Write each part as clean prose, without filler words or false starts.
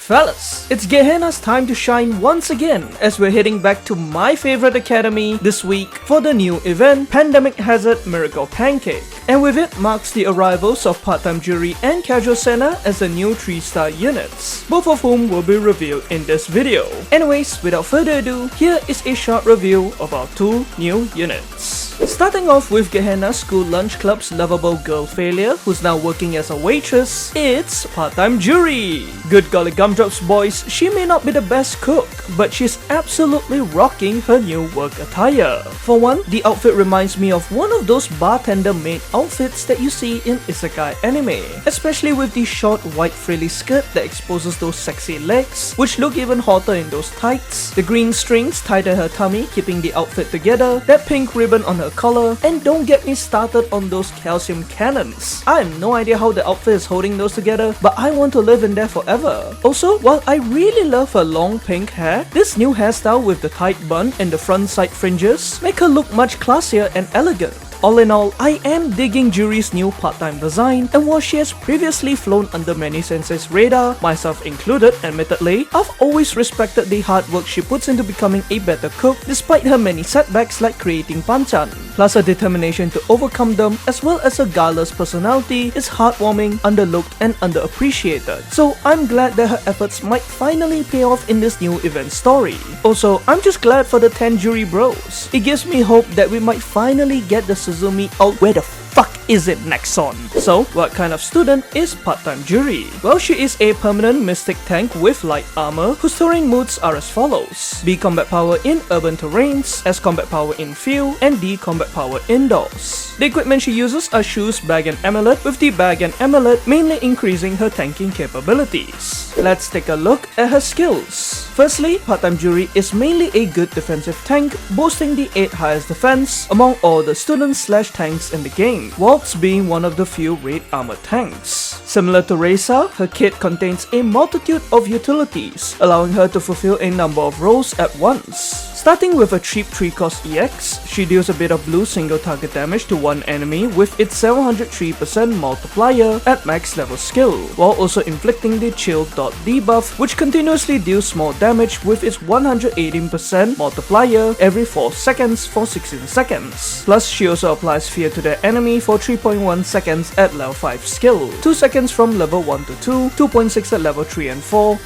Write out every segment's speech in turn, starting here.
Fellas, it's Gehenna's time to shine once again as we're heading back to my favorite academy this week for the new event, Pandemic Hazard Miracle Pancake. And with it marks the arrivals of part-time Juri and casual Senna as the new 3-star units, both of whom will be revealed in this video. Anyways, without further ado, here is a short review of our 2 new units. Starting off with Gehenna's School Lunch Club's lovable girl failure, who's now working as a waitress, it's part-time Juri. Good golly gumdrops boys, she may not be the best cook, but she's absolutely rocking her new work attire. For one, the outfit reminds me of one of those bartender maid outfits that you see in isekai anime, especially with the short white frilly skirt that exposes those sexy legs, which look even hotter in those tights, the green strings tied at her tummy keeping the outfit together, that pink ribbon on her collar, and don't get me started on those calcium cannons. I have no idea how the outfit is holding those together, but I want to live in there forever. Also, while I really love her long pink hair, this new hairstyle with the tight bun and the front side fringes make her look much classier and elegant. All in all, I am digging Juri's new part-time design, and while she has previously flown under many senseis' radar, myself included, admittedly, I've always respected the hard work she puts into becoming a better cook despite her many setbacks like creating panchan. Plus her determination to overcome them as well as her guileless personality is heartwarming, underlooked and underappreciated. So I'm glad that her efforts might finally pay off in this new event story. Also, I'm just glad for the 10 Juri bros. It gives me hope that we might finally get the Suzumi out. Where the fuck is it, Nexon? So, what kind of student is part-time Juri? Well, she is a permanent mystic tank with light armor whose terrain moods are as follows: B combat power in urban terrains, S combat power in field, and D combat power indoors. The equipment she uses are shoes, bag and amulet, with the bag and amulet mainly increasing her tanking capabilities. Let's take a look at her skills. Firstly, part-time Juri is mainly a good defensive tank, boasting the 8th highest defense among all the students/tanks in the game, whilst being one of the few red armored tanks. Similar to Reisa, her kit contains a multitude of utilities, allowing her to fulfill a number of roles at once. Starting with a cheap 3-cost EX, she deals a bit of blue single target damage to one enemy with its 703% multiplier at max level skill, while also inflicting the chill dot debuff, which continuously deals small damage with its 118% multiplier every 4 seconds for 16 seconds. Plus, she also applies fear to the enemy for 3.1 seconds at level 5 skill, 2 seconds from level 1 to 2, 2.6 at level 3 and 4,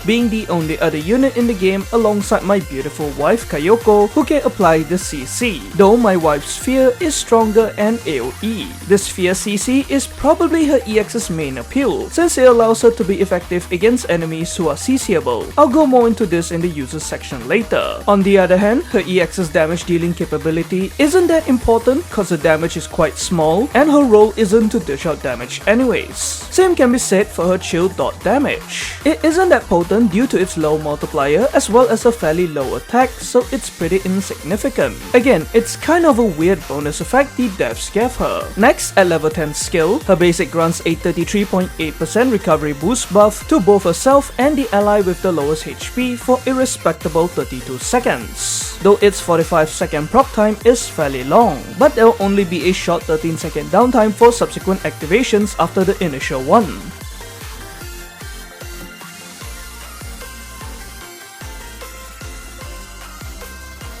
being the only other unit in the game alongside my beautiful wife Kayoko who can apply the CC, though my wife's fear is stronger and AoE. This fear CC is probably her EX's main appeal, since it allows her to be effective against enemies who are CCable. I'll go more into this in the users section later. On the other hand, her EX's damage dealing capability isn't that important cause the damage is quite small and her role isn't to dish out damage anyways. Same can be said for her chill dot damage. It isn't that potent due to its low multiplier as well as a fairly low attack, so it's pretty insignificant. Again, it's kind of a weird bonus effect the devs gave her. Next, at level 10 skill, her basic grants a 33.8% recovery boost buff to both herself and the ally with the lowest HP for a respectable 32 seconds. Though its 45-second proc time is fairly long, but there'll only be a short 13-second downtime for subsequent activations after the initial one.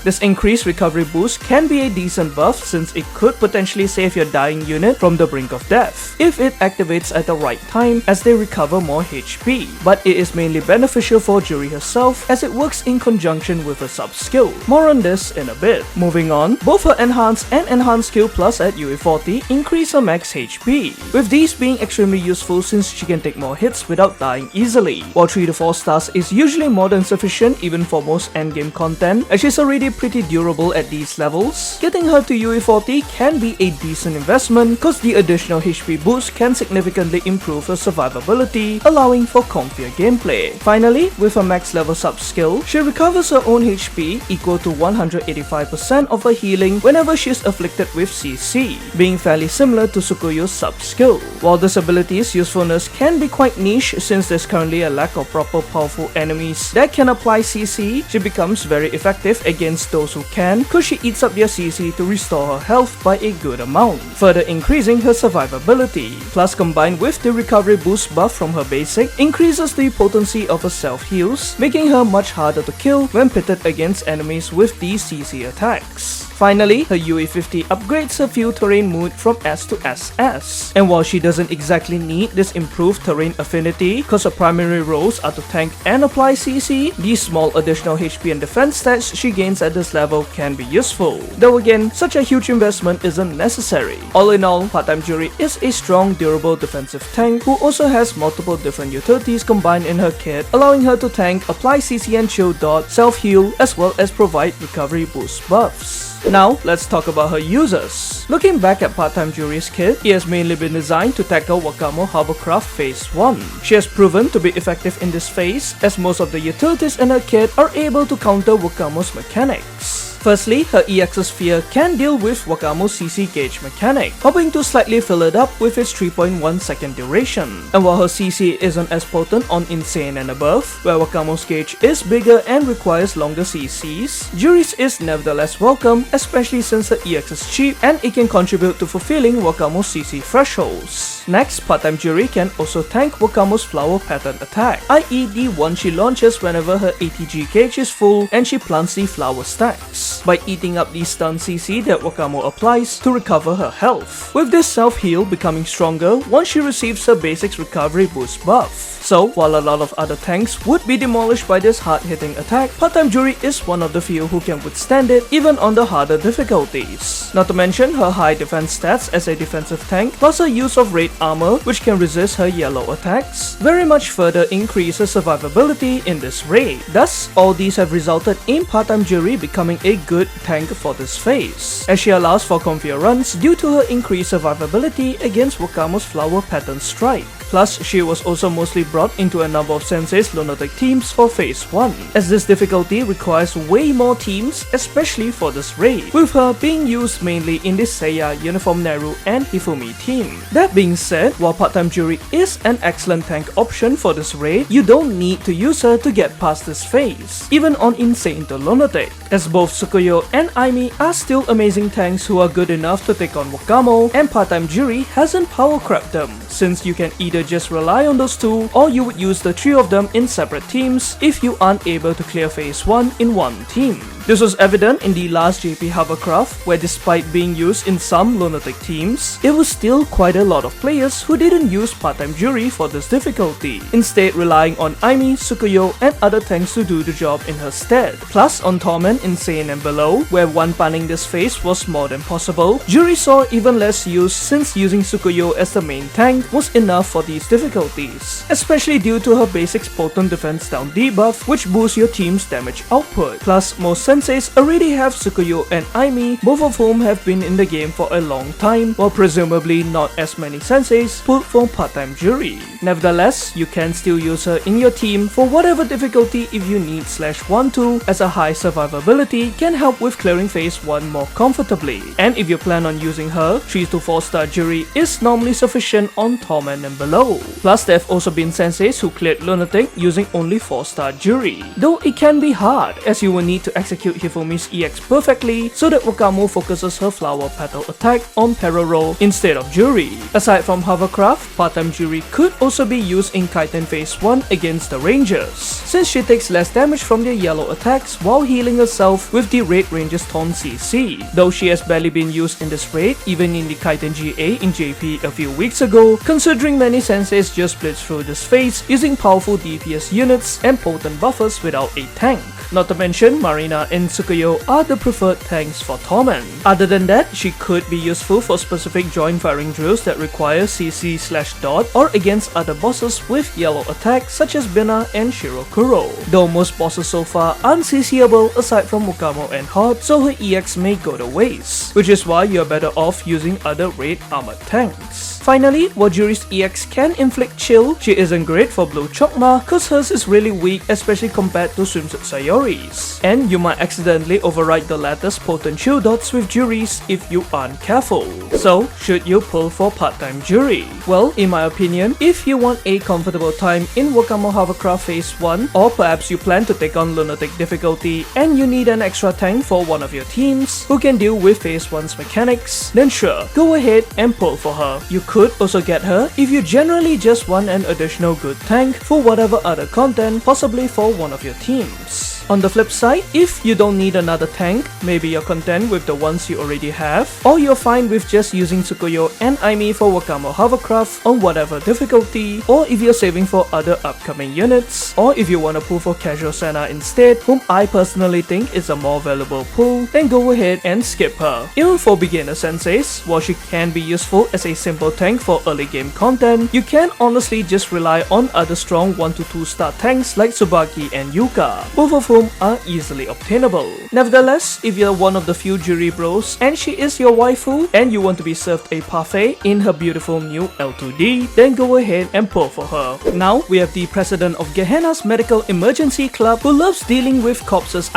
This increased recovery boost can be a decent buff since it could potentially save your dying unit from the brink of death if it activates at the right time as they recover more HP, but it is mainly beneficial for Juri herself as it works in conjunction with her sub-skill. More on this in a bit. Moving on, both her Enhance and Enhance Skill Plus at UE40 increase her max HP, with these being extremely useful since she can take more hits without dying easily, while 3 to 4 stars is usually more than sufficient even for most endgame content as she's already pretty durable at these levels. Getting her to UE40 can be a decent investment cause the additional HP boost can significantly improve her survivability, allowing for comfier gameplay. Finally, with her max level sub skill, she recovers her own HP equal to 185% of her healing whenever she is afflicted with CC, being fairly similar to Tsukuyo's sub skill. While this ability's usefulness can be quite niche since there's currently a lack of proper powerful enemies that can apply CC, she becomes very effective against against those who can, cause she eats up their CC to restore her health by a good amount, further increasing her survivability. Plus, combined with the recovery boost buff from her basic, increases the potency of her self-heals, making her much harder to kill when pitted against enemies with these CC attacks. Finally, her UE50 upgrades her field terrain mood from S to SS. And while she doesn't exactly need this improved terrain affinity, cause her primary roles are to tank and apply CC, these small additional HP and defense stats she gains at this level can be useful. Though again, such a huge investment isn't necessary. All in all, part-time Juri is a strong, durable defensive tank who also has multiple different utilities combined in her kit, allowing her to tank, apply CC and chill dot, self-heal, as well as provide recovery boost buffs. Now, let's talk about her users. Looking back at part-time Juri's kit, it has mainly been designed to tackle Wakamo Hovercraft Phase 1. She has proven to be effective in this phase, as most of the utilities in her kit are able to counter Wakamo's mechanics. Firstly, her EX Sphere can deal with Wakamo's CC gauge mechanic, hoping to slightly fill it up with its 3.1 second duration. And while her CC isn't as potent on Insane and above, where Wakamo's gauge is bigger and requires longer CCs, Juri's is nevertheless welcome, especially since her EX is cheap and it can contribute to fulfilling Wakamo's CC thresholds. Next, part-time Juri can also tank Wakamo's flower pattern attack, i.e. the one she launches whenever her ATG gauge is full and she plants the flower stacks, by eating up the stun CC that Wakamo applies to recover her health, with this self-heal becoming stronger once she receives her basics recovery boost buff. So, while a lot of other tanks would be demolished by this hard-hitting attack, part-time Juri is one of the few who can withstand it even on the harder difficulties. Not to mention her high defense stats as a defensive tank, plus her use of raid armor which can resist her yellow attacks, very much further increase her survivability in this raid. Thus, all these have resulted in part-time Juri becoming a good tank for this phase, as she allows for comfier runs due to her increased survivability against Wakamo's flower pattern strike. Plus, she was also mostly brought into a number of Sensei's Lunatic teams for Phase 1, as this difficulty requires way more teams, especially for this raid, with her being used mainly in the Seiya, Uniform Neru, and Hifumi team. That being said, while part-time Juri is an excellent tank option for this raid, you don't need to use her to get past this phase, even on Insane to Lunatic, as both Tsukuyo and Aimi are still amazing tanks who are good enough to take on Wakamo, and part-time Juri hasn't power crept them, since you can either just rely on those two, or you would use the three of them in separate teams if you aren't able to clear phase 1 in one team. This was evident in the last JP Hovercraft, where despite being used in some Lunatic teams, it was still quite a lot of players who didn't use part-time Juri for this difficulty, instead relying on Aimi, Tsukuyo, and other tanks to do the job in her stead. Plus, on Torment, Insane, and below, where one-punning this phase was more than possible, Juri saw even less use since using Tsukuyo as the main tank was enough for these difficulties, especially due to her basics potent defense down debuff, which boosts your team's damage output. Plus, most Senseis already have Tsukuyo and Aimi, both of whom have been in the game for a long time, while presumably not as many Senseis pulled for part-time Juri. Nevertheless, you can still use her in your team for whatever difficulty if you need /1-2, as a high survivability can help with clearing phase 1 more comfortably. And if you plan on using her, 3 to 4 star Juri is normally sufficient on Torment and below. Plus, there have also been Senseis who cleared Lunatic using only 4 star Juri, though it can be hard as you will need to execute Hifumi's EX perfectly so that Wakamo focuses her flower petal attack on Peroro instead of Juri. Aside from Hovercraft, part-time Juri could also be used in Kaiten Phase 1 against the Rangers, since she takes less damage from their yellow attacks while healing herself with the Raid Ranger's Taunt CC. Though she has barely been used in this raid, even in the Kaiten GA in JP a few weeks ago, considering many senseis just blitz through this phase using powerful DPS units and potent buffers without a tank. Not to mention, Marina and Tsukuyo are the preferred tanks for Torment. Other than that, she could be useful for specific joint firing drills that require CC/dot or against other bosses with yellow attacks such as Bina and Shirokuro. Though most bosses so far aren't CCable aside from Mukamo and Hot, so her EX may go to waste, which is why you're better off using other raid armored tanks. Finally, while Juri's EX can inflict chill, she isn't great for blue Chokma cause hers is really weak, especially compared to Swimsuit Sayori's. And you might accidentally override the latter's potent chill dots with Juri's if you aren't careful. So, should you pull for part-time Juri? Well, in my opinion, if you want a comfortable time in Wakamo Hovercraft Phase 1, or perhaps you plan to take on Lunatic difficulty and you need an extra tank for one of your teams who can deal with Phase 1's mechanics, then sure, go ahead and pull for her. You could also get her if you generally just want an additional good tank for whatever other content, possibly for one of your teams. On the flip side, if you don't need another tank, maybe you're content with the ones you already have, or you're fine with just using Tsukuyo and Aimi for Wakamo Hovercraft on whatever difficulty, or if you're saving for other upcoming units, or if you want to pull for Casual Senna instead, whom I personally think is a more valuable pull, then go ahead and skip her. Even for beginner senseis, while she can be useful as a simple tank for early game content, you can honestly just rely on other strong 1 to 2 star tanks like Tsubaki and Yuka, both of whom are easily obtainable. Nevertheless, if you're one of the few Juri bros and she is your waifu and you want to be served a parfait in her beautiful new L2D, then go ahead and pull for her. Now, we have the president of Gehenna's Medical Emergency Club who loves dealing with corpses,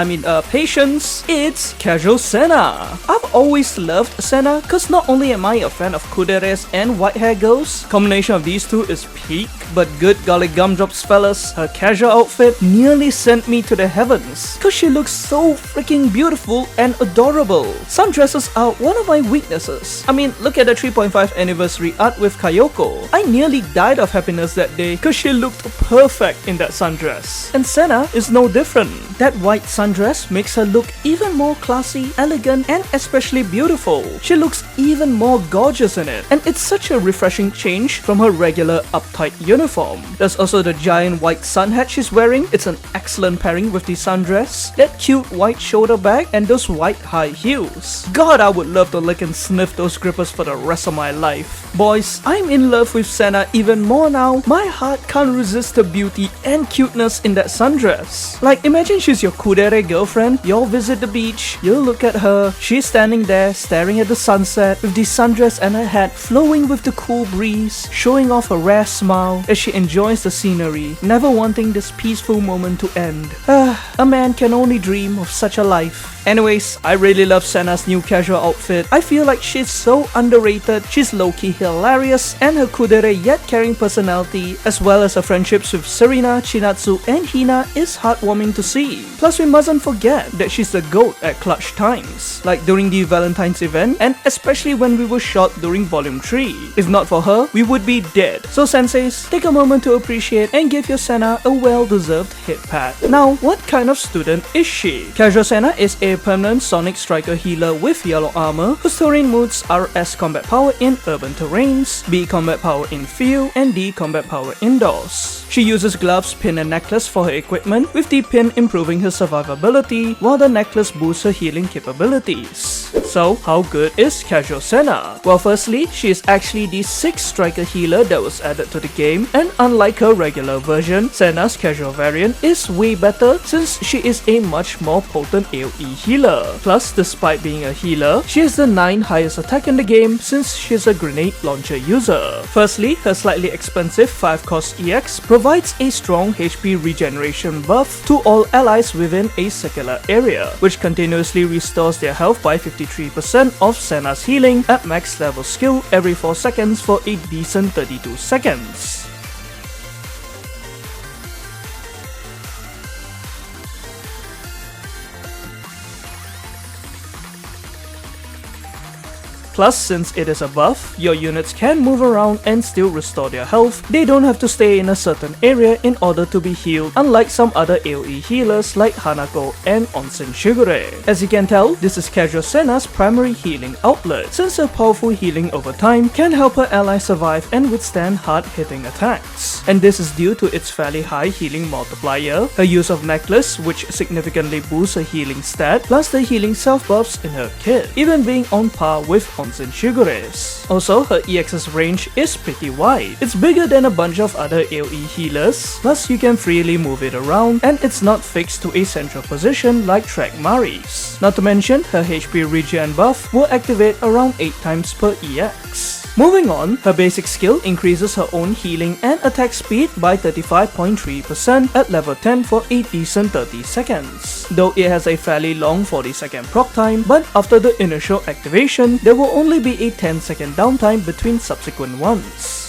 patients. It's Casual Senna. I've always loved Senna cause not only am I a fan of kuderes and white hair girls, combination of these two is peak, but good golly gumdrops fellas, her casual outfit nearly sent me to the heavens cause she looks so freaking beautiful and adorable. Sundresses are one of my weaknesses. Look at the 3.5 anniversary art with Kayoko. I nearly died of happiness that day cause she looked perfect in that sundress. And Senna is no different. That white sundress makes her look even more classy, elegant, and especially beautiful. She looks even more gorgeous in it, and it's such a refreshing change from her regular uptight uniform. There's also the giant white sun hat she's wearing. It's an excellent pairing with the sundress, that cute white shoulder bag, and those white high heels. God, I would love to lick and sniff those grippers for the rest of my life. Boys, I'm in love with Senna even more now. My heart can't resist the beauty and cuteness in that sundress. Like, imagine she's your kudere girlfriend, you'll visit the beach, you'll look at her, she's standing there staring at the sunset with the sundress and her hat flowing with the cool breeze, showing off a rare smile as she enjoys the scenery, never wanting this peaceful moment to end. A man can only dream of such a life. Anyways, I really love Senna's new casual outfit. I feel like she's so underrated, she's low-key hilarious, and her kudere yet caring personality, as well as her friendships with Serena, Chinatsu, and Hina is heartwarming to see. Plus, we mustn't forget that she's the GOAT at clutch times, like during the Valentine's event, and especially when we were shot during Volume 3. If not for her, we would be dead. So senseis, take a moment to appreciate and give your Senna a well-deserved hit pat. Now, what kind of student is she? Casual Senna is a permanent Sonic Striker healer with yellow armor, whose terrain modes are S combat power in urban terrains, B combat power in field, and D combat power indoors. She uses gloves, pin, and necklace for her equipment, with the pin improving her survivability, while the necklace boosts her healing capabilities. So, how good is Casual Senna? Well, firstly, she is actually the 6th striker healer that was added to the game, and unlike her regular version, Senna's casual variant is way better since she is a much more potent AoE healer. Plus, despite being a healer, she has the 9th highest attack in the game since she's a grenade launcher user. Firstly, her slightly expensive 5-cost EX provides a strong HP regeneration buff to all allies within a circular area, which continuously restores their health by 53% of Senna's healing at max level skill every 4 seconds for a decent 32 seconds. Plus, since it is a buff, your units can move around and still restore their health. They don't have to stay in a certain area in order to be healed, unlike some other AoE healers like Hanako and Onsen Shigure. As you can tell, this is Casual Senna's primary healing outlet, since her powerful healing over time can help her ally survive and withstand hard-hitting attacks. And this is due to its fairly high healing multiplier, her use of necklace which significantly boosts her healing stat, plus the healing self-buffs in her kit, even being on par with Onsen Shigure's. Also, her EX's range is pretty wide. It's bigger than a bunch of other AoE healers, plus you can freely move it around, and it's not fixed to a central position like Track Mari's. Not to mention, her HP regen buff will activate around 8 times per EX. Moving on, her basic skill increases her own healing and attack speed by 35.3% at level 10 for a decent 30 seconds. Though it has a fairly long 40-second proc time, but after the initial activation, there will only be a 10-second downtime between subsequent ones.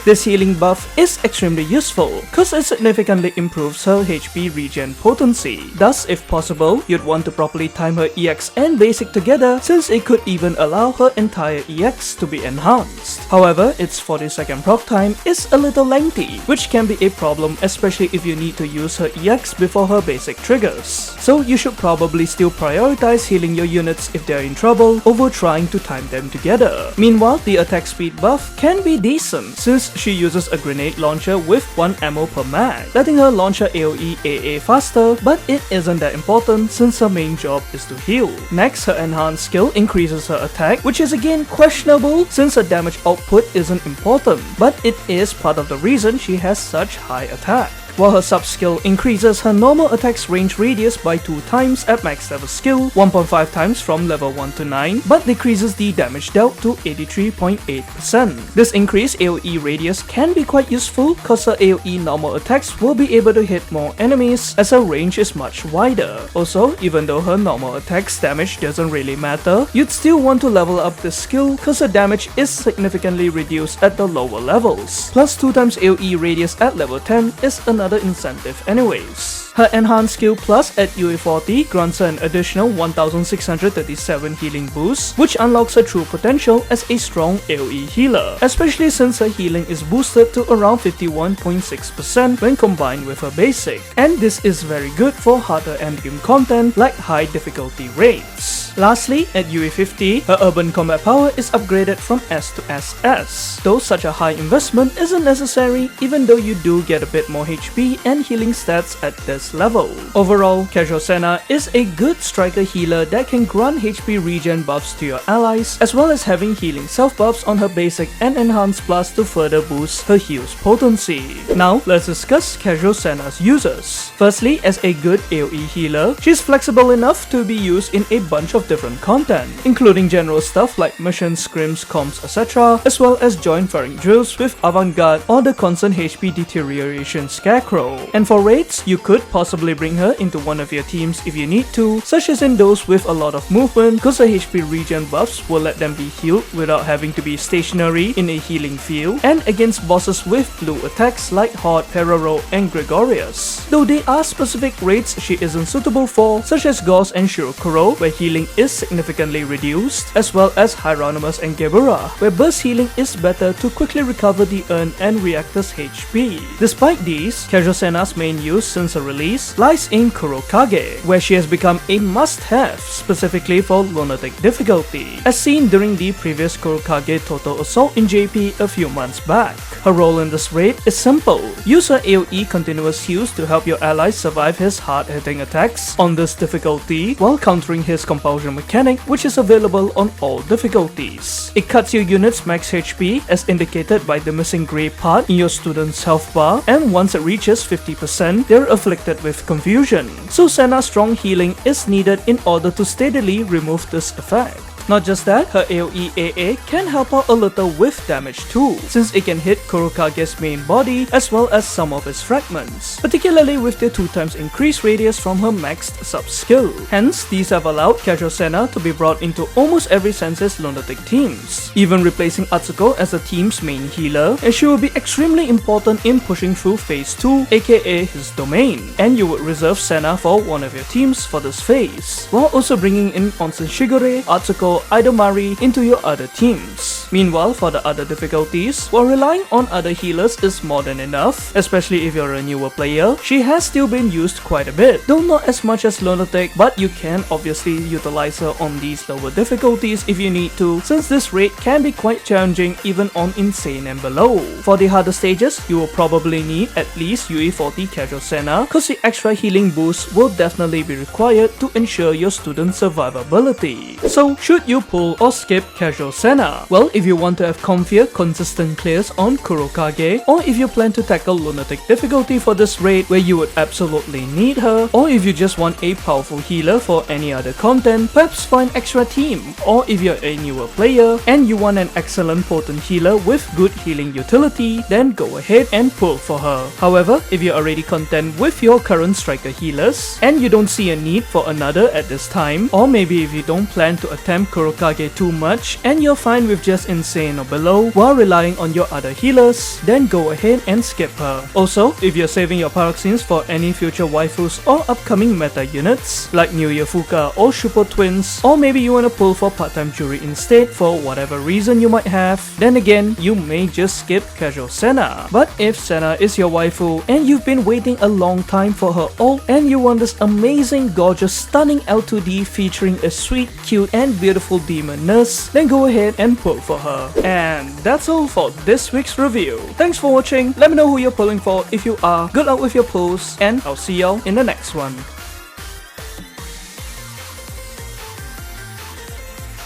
This healing buff is extremely useful cause it significantly improves her HP regen potency. Thus, if possible, you'd want to properly time her EX and basic together since it could even allow her entire EX to be enhanced. However, its 40-second proc time is a little lengthy, which can be a problem especially if you need to use her EX before her basic triggers. So you should probably still prioritize healing your units if they're in trouble over trying to time them together. Meanwhile, the attack speed buff can be decent since she uses a grenade launcher with 1 ammo per mag, letting her launch her AoE AA faster, but it isn't that important since her main job is to heal. Next, her enhanced skill increases her attack, which is again questionable since her damage output isn't important, but it is part of the reason she has such high attack. While her sub-skill increases her normal attack's range radius by 2 times at max level skill, 1.5 times from level 1 to 9, but decreases the damage dealt to 83.8%. This increased AoE radius can be quite useful cause her AoE normal attacks will be able to hit more enemies as her range is much wider. Also, even though her normal attack's damage doesn't really matter, you'd still want to level up this skill cause her damage is significantly reduced at the lower levels. Plus 2 times AoE radius at level 10 is another incentive anyways. Her enhanced skill plus at UE40 grants her an additional 1637 healing boost, which unlocks her true potential as a strong AoE healer, especially since her healing is boosted to around 51.6% when combined with her basic, and this is very good for harder endgame content like high difficulty raids. Lastly, at UE50, her urban combat power is upgraded from S to SS, though such a high investment isn't necessary even though you do get a bit more HP and healing stats at this level. Overall, Casual Senna is a good striker healer that can grant HP regen buffs to your allies, as well as having healing self buffs on her basic and enhanced plus to further boost her heal's potency. Now, let's discuss Casual Senna's uses. Firstly, as a good AoE healer, she's flexible enough to be used in a bunch of different content, including general stuff like missions, scrims, comps, etc., as well as joint firing drills with Avant-Garde or the constant HP deterioration Scarecrow. And for raids, you could possibly bring her into one of your teams if you need to, such as in those with a lot of movement, cause her HP regen buffs will let them be healed without having to be stationary in a healing field, and against bosses with blue attacks like Horde, Perero, and Gregorius. Though there are specific raids she isn't suitable for, such as Gauss and Shirokuro, where healing is significantly reduced, as well as Hieronymus and Gebura, where burst healing is better to quickly recover the urn and reactor's HP. Despite these, Casual Senna's main use since her release lies in Kurokage, where she has become a must-have specifically for Lunatic difficulty, as seen during the previous Kurokage Total Assault in JP a few months back. Her role in this raid is simple. Use her AoE continuous heals to help your allies survive his hard-hitting attacks on this difficulty while countering his compulsion mechanic, which is available on all difficulties. It cuts your unit's max HP as indicated by the missing grey part in your student's health bar, and once it reaches 50%, they're afflicted with confusion. So Senna's strong healing is needed in order to steadily remove this effect. Not just that, her AoE AA can help out a little with damage too, since it can hit Kurokage's main body as well as some of his fragments, particularly with the 2 times increased radius from her maxed sub-skill. Hence, these have allowed Casual Senna to be brought into almost every Sensei's Lunatic teams, even replacing Atsuko as the team's main healer, as she will be extremely important in pushing through phase 2, aka his domain, and you would reserve Senna for one of your teams for this phase, while also bringing in Onsen Shigure, Atsuko, Idomari into your other teams. Meanwhile, for the other difficulties, while relying on other healers is more than enough, especially if you're a newer player, she has still been used quite a bit, though not as much as Lunatic, but you can obviously utilize her on these lower difficulties if you need to, since this raid can be quite challenging even on Insane and below. For the harder stages, you will probably need at least UE40 Casual Senna, cause the extra healing boost will definitely be required to ensure your student's survivability. So, should Should you pull or skip casual Senna? Well, if you want to have comfier, consistent clears on Kurokage, or if you plan to tackle Lunatic difficulty for this raid where you would absolutely need her, or if you just want a powerful healer for any other content, perhaps find extra team, or if you're a newer player and you want an excellent potent healer with good healing utility, then go ahead and pull for her. However, if you're already content with your current striker healers and you don't see a need for another at this time, or maybe if you don't plan to attempt Kurokage too much and you're fine with just Insane or below while relying on your other healers, then go ahead and skip her. Also, if you're saving your paroxysms for any future waifus or upcoming meta units like New Year Fuka or Super Twins, or maybe you want to pull for part-time Juri instead for whatever reason you might have, then again, you may just skip casual Senna. But if Senna is your waifu and you've been waiting a long time for her ult and you want this amazing, gorgeous, stunning L2D featuring a sweet, cute and beautiful demon nurse, then go ahead and pull for her. And that's all for this week's review. Thanks for watching, let me know who you're pulling for if you are, good luck with your pulls, and I'll see y'all in the next one.